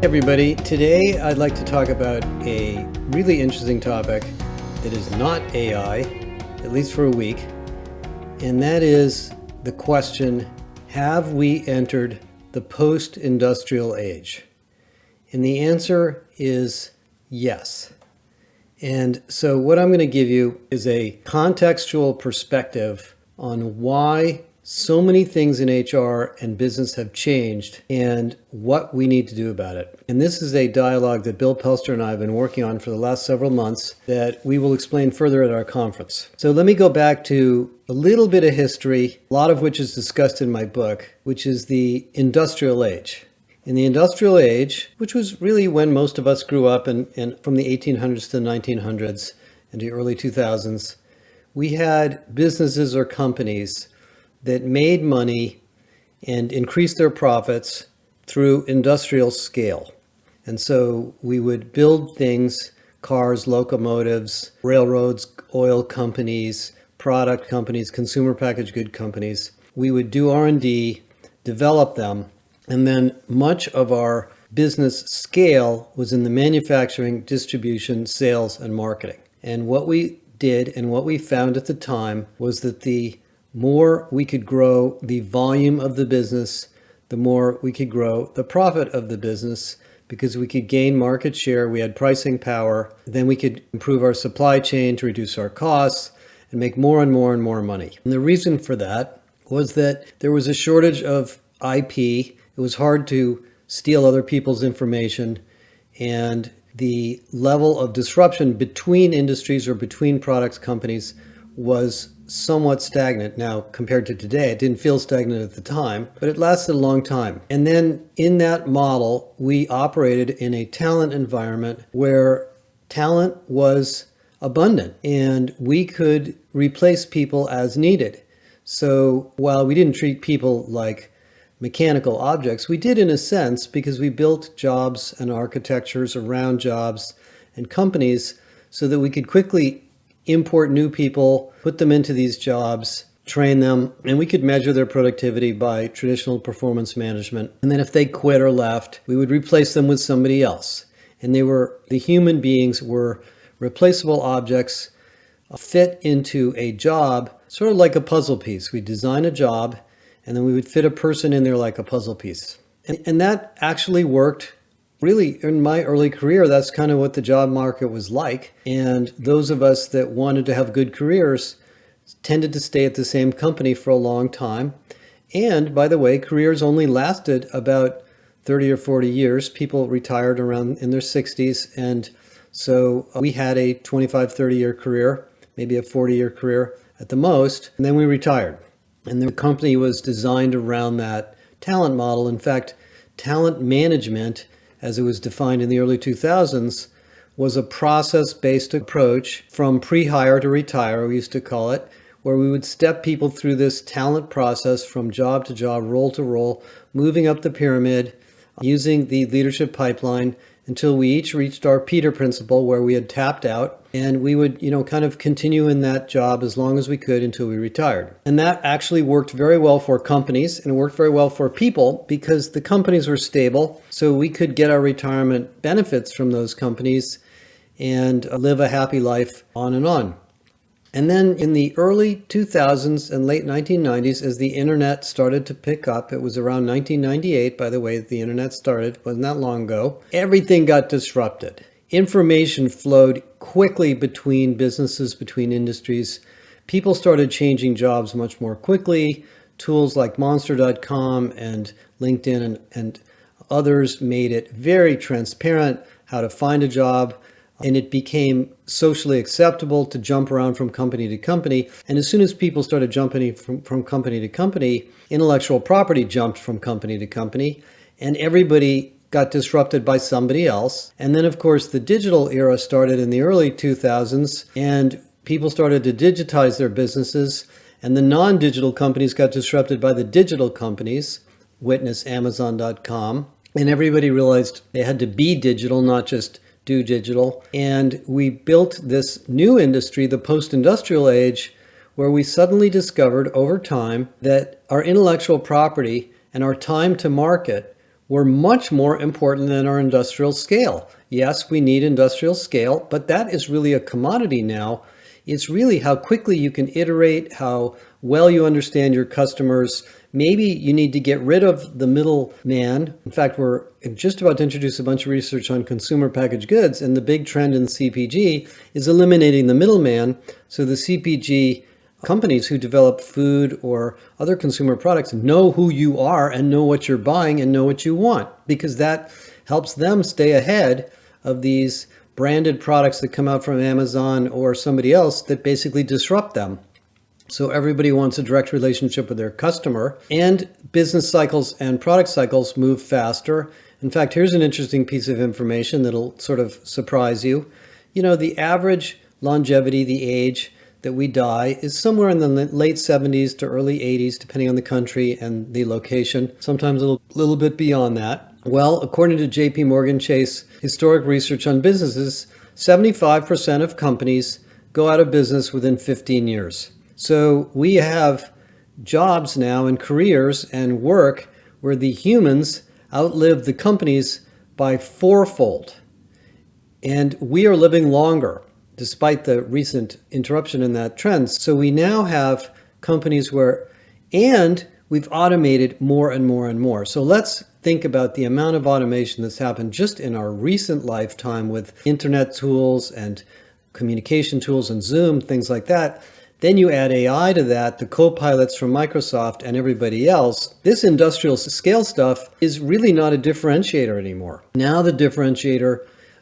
Everybody, today I'd like to talk about a really interesting topic that is not AI, at least for a week, and that is the question, have we entered the post-industrial age? And the answer is yes. And so what I'm going to give you is a contextual perspective on why so many things in HR and business have changed and what we need to do about it. And this is a dialogue that Bill Pelster and I have been working on for the last several months that we will explain further at our conference. So let me go back to a little bit of history, a lot of which is discussed in my book, which is the industrial age. In the industrial age, which was really when most of us grew up and from the 1800s to the 1900s and the early 2000s, we had businesses or companies that made money and increased their profits through industrial scale. And so we would build things, cars, locomotives, railroads, oil companies, product companies, consumer packaged good companies. We would do R&D, develop them, and then much of our business scale was in the manufacturing, distribution, sales, and marketing. And what we did and what we found at the time was that the more we could grow the volume of the business, the more we could grow the profit of the business because we could gain market share, we had pricing power, then we could improve our supply chain to reduce our costs and make more and more and more money. And the reason for that was that there was a shortage of IP. It was hard to steal other people's information, and the level of disruption between industries or between products companies was somewhat stagnant. Now, compared to today, it didn't feel stagnant at the time, but it lasted a long time. And then in that model, we operated in a talent environment where talent was abundant and we could replace people as needed. So while we didn't treat people like mechanical objects, we did in a sense because we built jobs and architectures around jobs and companies so that we could quickly import new people, put them into these jobs, train them, and we could measure their productivity by traditional performance management. And then if they quit or left, we would replace them with somebody else. And the human beings were replaceable objects fit into a job, sort of like a puzzle piece. We design a job, and then we would fit a person in there like a puzzle piece. And that actually worked. Really, in my early career, that's kind of what the job market was like. And those of us that wanted to have good careers tended to stay at the same company for a long time. And by the way, careers only lasted about 30 or 40 years. People retired around in their 60s. And so we had a 25, 30-year career, maybe a 40-year career at the most. And then we retired. And the company was designed around that talent model. In fact, talent management, as it was defined in the early 2000s, was a process-based approach from pre-hire to retire, we used to call it, where we would step people through this talent process from job to job, role to role, moving up the pyramid, using the leadership pipeline until we each reached our Peter principle where we had tapped out, and we would, kind of continue in that job as long as we could until we retired. And that actually worked very well for companies, and it worked very well for people because the companies were stable, so we could get our retirement benefits from those companies and live a happy life on and on. And then in the early 2000s and late 1990s, as the internet started to pick up, it was around 1998, by the way, that the internet started, wasn't that long ago, everything got disrupted. Information flowed quickly between businesses, between industries. People started changing jobs much more quickly. Tools like Monster.com and LinkedIn and others made it very transparent how to find a job. And it became socially acceptable to jump around from company to company. And as soon as people started jumping from company to company, intellectual property jumped from company to company, and everybody got disrupted by somebody else. And then, of course, the digital era started in the early 2000s, and people started to digitize their businesses, and the non-digital companies got disrupted by the digital companies, witness Amazon.com. And everybody realized they had to be digital, not just do digital. And we built this new industry, the post-industrial age, where we suddenly discovered over time that our intellectual property and our time to market were much more important than our industrial scale. Yes, we need industrial scale, but that is really a commodity now. It's really how quickly you can iterate, how well you understand your customers. Maybe you need to get rid of the middleman. In fact, we're just about to introduce a bunch of research on consumer packaged goods, and the big trend in CPG is eliminating the middleman. So the CPG companies who develop food or other consumer products know who you are and know what you're buying and know what you want, because that helps them stay ahead of these branded products that come out from Amazon or somebody else that basically disrupt them. So everybody wants a direct relationship with their customer, and business cycles and product cycles move faster. In fact, here's an interesting piece of information that'll sort of surprise you. You know, the average longevity, the age that we die, is somewhere in the late 70s to early 80s, depending on the country and the location, sometimes a little bit beyond that. Well, according to JP Morgan Chase historic research on businesses, 75% of companies go out of business within 15 years. So we have jobs now and careers and work where the humans outlive the companies by fourfold. And we are living longer, despite the recent interruption in that trend. So we now have companies and we've automated more and more and more. So let's think about the amount of automation that's happened just in our recent lifetime with internet tools and communication tools and Zoom, things like that. Then you add AI to that, the co-pilots from Microsoft and everybody else. This industrial scale stuff is really not a differentiator anymore. Now the differentiator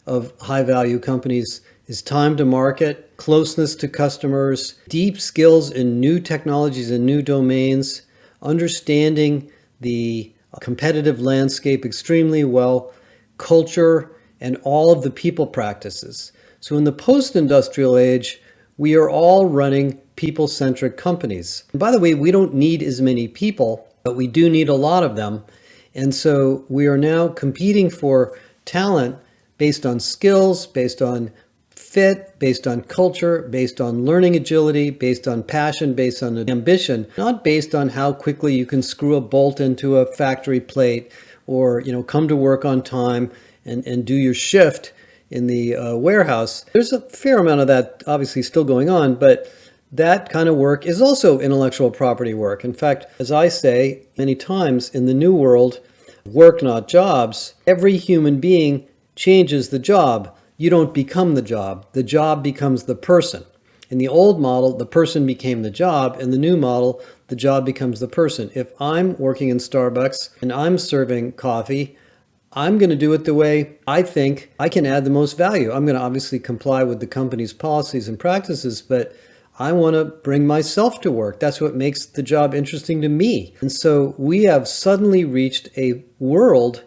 of high-value companies is time to market, closeness to customers, deep skills in new technologies and new domains, understanding the competitive landscape extremely well, culture, and all of the people practices. So in the post-industrial age, we are all running people-centric companies. And by the way, we don't need as many people, but we do need a lot of them. And so we are now competing for talent based on skills, based on fit, based on culture, based on learning agility, based on passion, based on ambition, not based on how quickly you can screw a bolt into a factory plate or, come to work on time and do your shift in the warehouse. There's a fair amount of that obviously still going on, but that kind of work is also intellectual property work. In fact, as I say many times, in the new world, work not jobs, every human being changes the job. You don't become the job becomes the person. In the old model, the person became the job. In the new model, the job becomes the person. If I'm working in Starbucks and I'm serving coffee, I'm going to do it the way I think I can add the most value. I'm going to obviously comply with the company's policies and practices, but I want to bring myself to work. That's what makes the job interesting to me. And so we have suddenly reached a world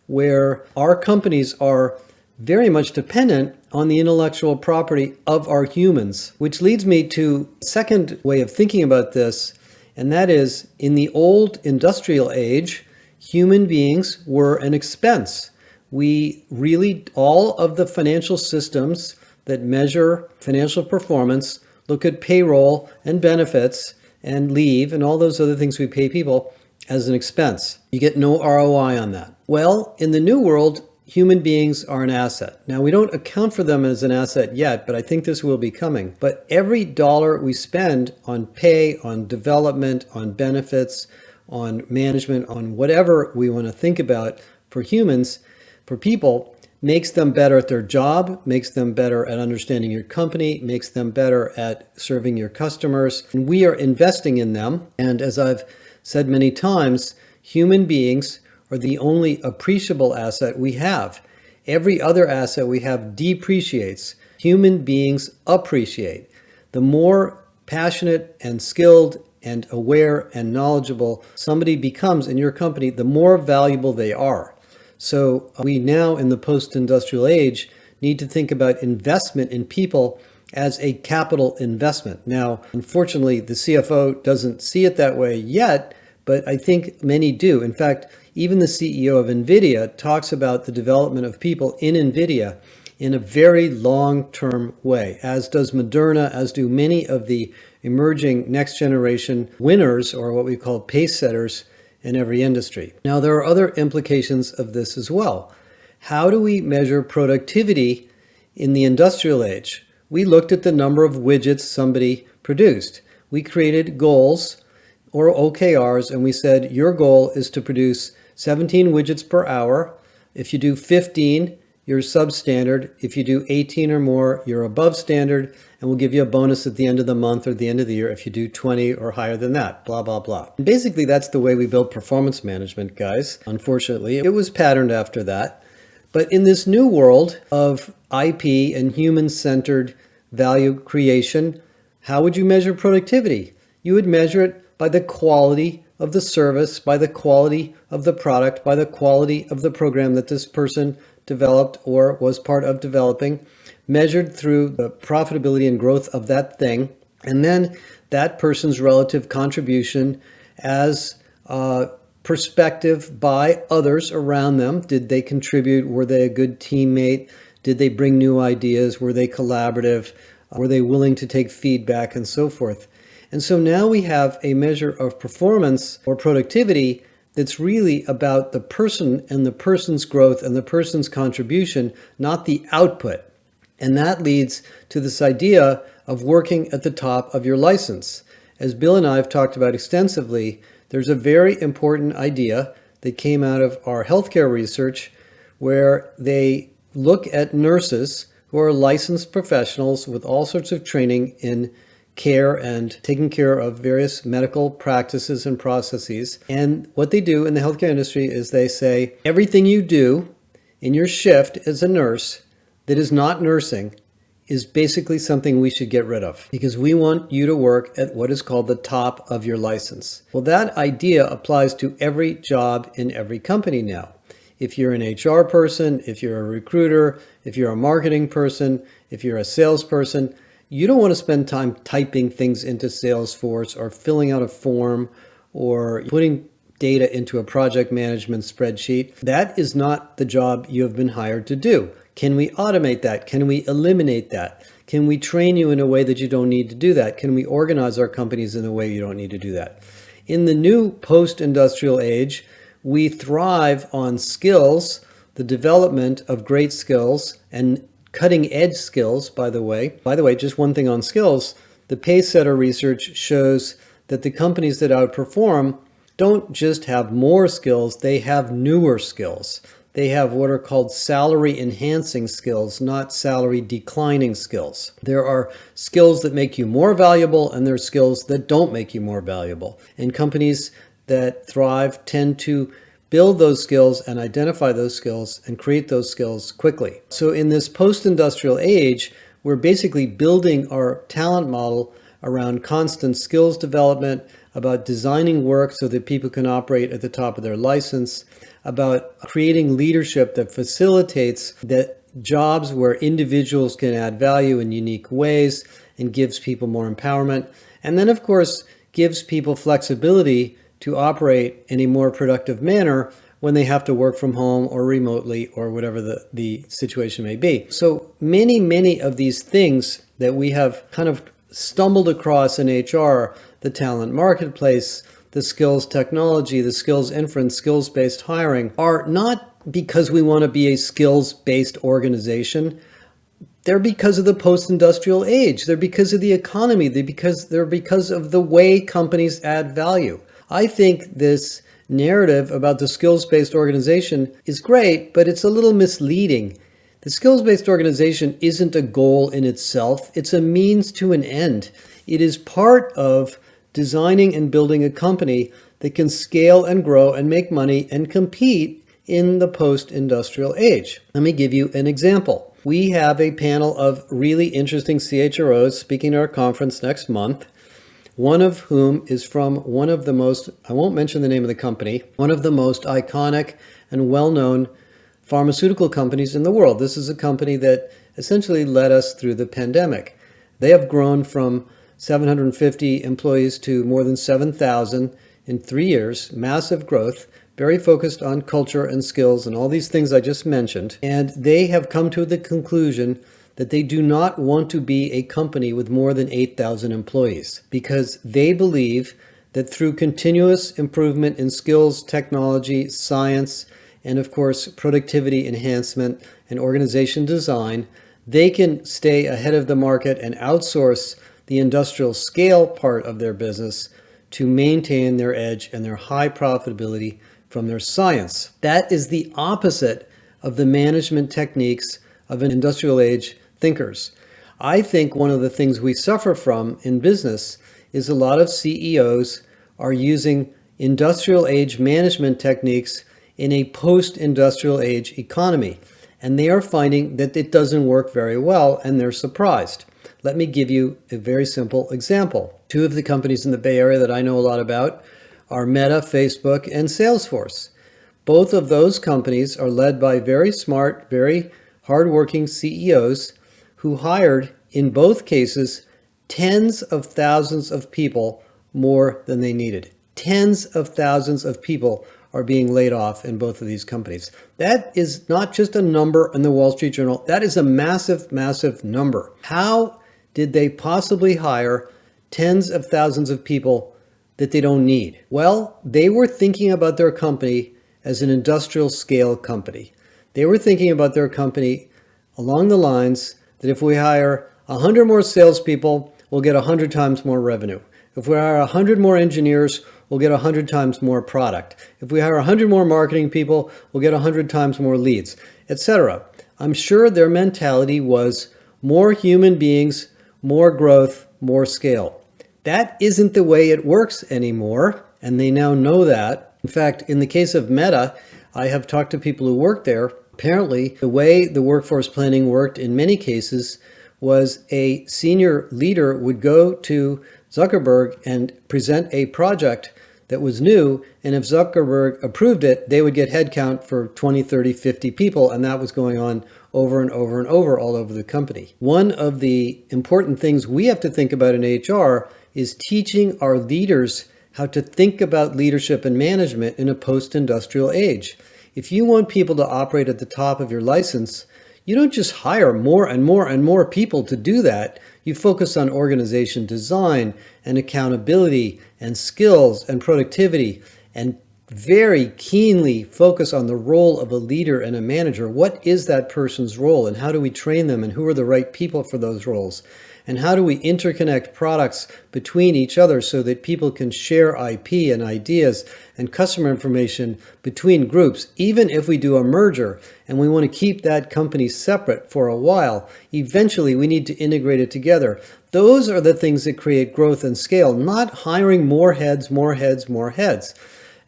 where our companies are very much dependent on the intellectual property of our humans, which leads me to a second way of thinking about this, and that is, in the old industrial age, human beings were an expense. All of the financial systems that measure financial performance look at payroll and benefits and leave and all those other things we pay people as an expense. You get no ROI on that. Well, in the new world, human beings are an asset. Now, we don't account for them as an asset yet, but I think this will be coming. But every dollar we spend on pay, on development, on benefits, on management, on whatever we want to think about for humans, for people, makes them better at their job, makes them better at understanding your company, makes them better at serving your customers. And we are investing in them. And as I've said many times, human beings are the only appreciable asset we have. Every other asset we have depreciates. Human beings appreciate. The more passionate and skilled and aware and knowledgeable somebody becomes in your company, the more valuable they are. So we now, in the post-industrial age, need to think about investment in people as a capital investment. Now, unfortunately, the CFO doesn't see it that way yet, but I think many do. In fact, even the CEO of NVIDIA talks about the development of people in NVIDIA in a very long-term way, as does Moderna, as do many of the emerging next generation winners, or what we call pace setters, in every industry. Now, there are other implications of this as well. How do we measure productivity in the industrial age? We looked at the number of widgets somebody produced. We created goals, or OKRs, and we said your goal is to produce 17 widgets per hour. If you do 15, you're substandard. If you do 18 or more, you're above standard, and we'll give you a bonus at the end of the month or the end of the year if you do 20 or higher than that, blah, blah, blah. And basically, that's the way we build performance management, guys. Unfortunately, it was patterned after that. But in this new world of IP and human-centered value creation, how would you measure productivity? You would measure it by the quality of the service, by the quality of the product, by the quality of the program that this person developed or was part of developing, measured through the profitability and growth of that thing, and then that person's relative contribution as perspective by others around them. Did they contribute? Were they a good teammate? Did they bring new ideas? Were they collaborative? Were they willing to take feedback and so forth? And so now we have a measure of performance or productivity that's really about the person and the person's growth and the person's contribution, not the output. And that leads to this idea of working at the top of your license. As Bill and I have talked about extensively, there's a very important idea that came out of our healthcare research where they look at nurses who are licensed professionals with all sorts of training in care and taking care of various medical practices and processes. And what they do in the healthcare industry is they say, everything you do in your shift as a nurse that is not nursing is basically something we should get rid of because we want you to work at what is called the top of your license. Well, that idea applies to every job in every company now. If you're an HR person, if you're a recruiter, if you're a marketing person, if you're a salesperson, you don't want to spend time typing things into Salesforce or filling out a form or putting data into a project management spreadsheet. That is not the job you have been hired to do. Can we automate that? Can we eliminate that? Can we train you in a way that you don't need to do that? Can we organize our companies in a way you don't need to do that? In the new post-industrial age, we thrive on skills, the development of great skills and cutting edge skills, by the way. By the way, just one thing on skills, the Pacesetter research shows that the companies that outperform don't just have more skills, they have newer skills. They have what are called salary enhancing skills, not salary declining skills. There are skills that make you more valuable and there are skills that don't make you more valuable. And companies that thrive tend to build those skills and identify those skills and create those skills quickly. So in this post-industrial age, we're basically building our talent model around constant skills development, about designing work so that people can operate at the top of their license, about creating leadership that facilitates that jobs where individuals can add value in unique ways and gives people more empowerment. And then, of course, gives people flexibility to operate in a more productive manner when they have to work from home or remotely or whatever the situation may be. So many of these things that we have kind of stumbled across in HR, the talent marketplace, the skills technology, the skills inference, skills-based hiring, are not because we want to be a skills-based organization. They're because of the post-industrial age. They're because of the economy. They're because of the way companies add value. I think this narrative about the skills-based organization is great, but it's a little misleading. The skills-based organization isn't a goal in itself. It's a means to an end. It is part of designing and building a company that can scale and grow and make money and compete in the post-industrial age. Let me give you an example. We have a panel of really interesting CHROs speaking at our conference next month, one of whom is from one of the most, I won't mention the name of the company, one of the most iconic and well-known pharmaceutical companies in the world. This is a company that essentially led us through the pandemic. They have grown from 750 employees to more than 7,000 in 3 years, massive growth, very focused on culture and skills and all these things I just mentioned. And they have come to the conclusion that they do not want to be a company with more than 8,000 employees because they believe that through continuous improvement in skills, technology, science, and of course, productivity enhancement and organization design, they can stay ahead of the market and outsource the industrial scale part of their business to maintain their edge and their high profitability from their science. That is the opposite of the management techniques of an industrial age thinkers. I think one of the things we suffer from in business is a lot of CEOs are using industrial age management techniques in a post-industrial age economy. And they are finding that it doesn't work very well, and they're surprised. Let me give you a very simple example. Two of the companies in the Bay Area that I know a lot about are Meta, Facebook, and Salesforce. Both of those companies are led by very smart, very hardworking CEOs who hired, in both cases, tens of thousands of people more than they needed. Tens of thousands of people are being laid off in both of these companies. That is not just a number in the Wall Street Journal. That is a massive, massive number. How did they possibly hire tens of thousands of people that they don't need? Well, they were thinking about their company as an industrial scale company. They were thinking about their company along the lines that if we hire 100 more salespeople, we'll get 100 times more revenue. If we hire 100 more engineers, we'll get 100 times more product. If we hire 100 more marketing people, we'll get 100 times more leads, etc. I'm sure their mentality was more human beings, more growth, more scale. That isn't the way it works anymore, and they now know that. In fact, in the case of Meta, I have talked to people who work there. Apparently, the way the workforce planning worked in many cases was a senior leader would go to Zuckerberg and present a project that was new, and if Zuckerberg approved it, they would get headcount for 20, 30, 50 people, and that was going on over and over and over all over the company. One of the important things we have to think about in HR is teaching our leaders how to think about leadership and management in a post-industrial age. If you want people to operate at the top of your license, you don't just hire more and more and more people to do that. You focus on organization design and accountability and skills and productivity, and very keenly focus on the role of a leader and a manager. What is that person's role, and how do we train them, and who are the right people for those roles? And how do we interconnect products between each other so that people can share IP and ideas and customer information between groups? Even if we do a merger and we want to keep that company separate for a while, eventually we need to integrate it together. Those are the things that create growth and scale, not hiring more heads, more heads, more heads.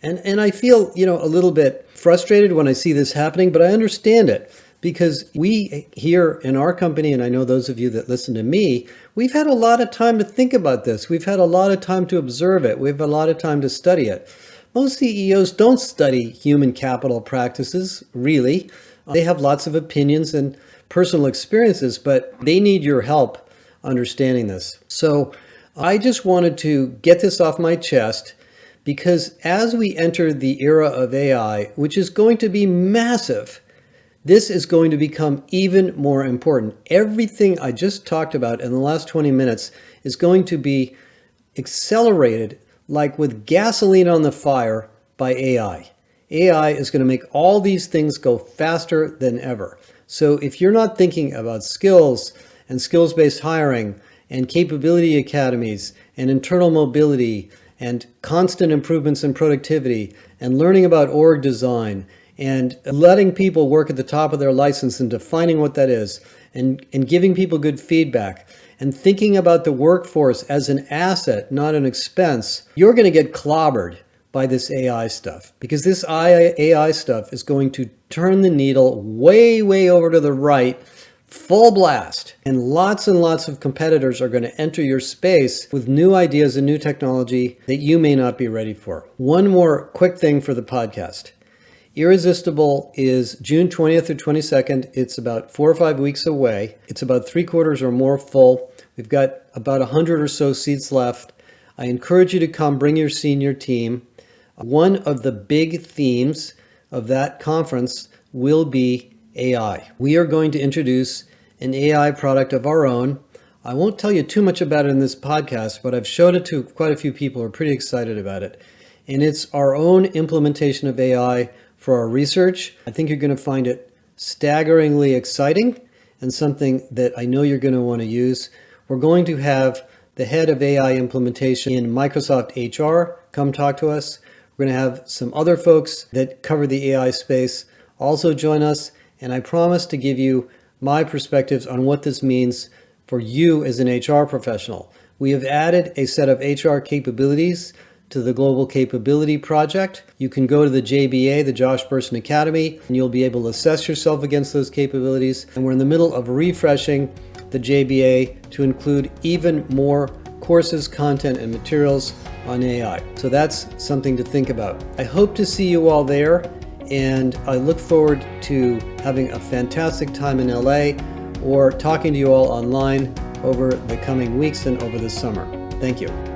And I feel, a little bit frustrated when I see this happening, but I understand it. Because we here in our company, and I know those of you that listen to me, we've had a lot of time to think about this. We've had a lot of time to observe it. We've had a lot of time to study it. Most CEOs don't study human capital practices, really. They have lots of opinions and personal experiences, but they need your help understanding this. So I just wanted to get this off my chest, because as we enter the era of AI, which is going to be massive, this is going to become even more important. Everything I just talked about in the last 20 minutes is going to be accelerated like with gasoline on the fire by AI. AI is going to make all these things go faster than ever. So if you're not thinking about skills and skills-based hiring and capability academies and internal mobility and constant improvements in productivity and learning about org design and letting people work at the top of their license and defining what that is, and giving people good feedback, and thinking about the workforce as an asset, not an expense, you're going to get clobbered by this AI stuff. Because this AI stuff is going to turn the needle way, way over to the right, full blast. And lots of competitors are going to enter your space with new ideas and new technology that you may not be ready for. One more quick thing for the podcast. Irresistible is June 20th through 22nd. It's about 4 or 5 weeks away. It's about 3/4 or more full. We've got about 100 or so seats left. I encourage you to come, bring your senior team. One of the big themes of that conference will be AI. We are going to introduce an AI product of our own. I won't tell you too much about it in this podcast, but I've showed it to quite a few people who are pretty excited about it. And it's our own implementation of AI for our research. I think you're going to find it staggeringly exciting and something that I know you're going to want to use. We're going to have the head of AI implementation in Microsoft HR come talk to us. We're going to have some other folks that cover the AI space also join us. And I promise to give you my perspectives on what this means for you as an HR professional. We have added a set of HR capabilities to the Global Capability Project. You can go to the JBA, the Josh Bersin Academy, and you'll be able to assess yourself against those capabilities. And we're in the middle of refreshing the JBA to include even more courses, content, and materials on AI. So that's something to think about. I hope to see you all there, and I look forward to having a fantastic time in LA or talking to you all online over the coming weeks and over the summer. Thank you.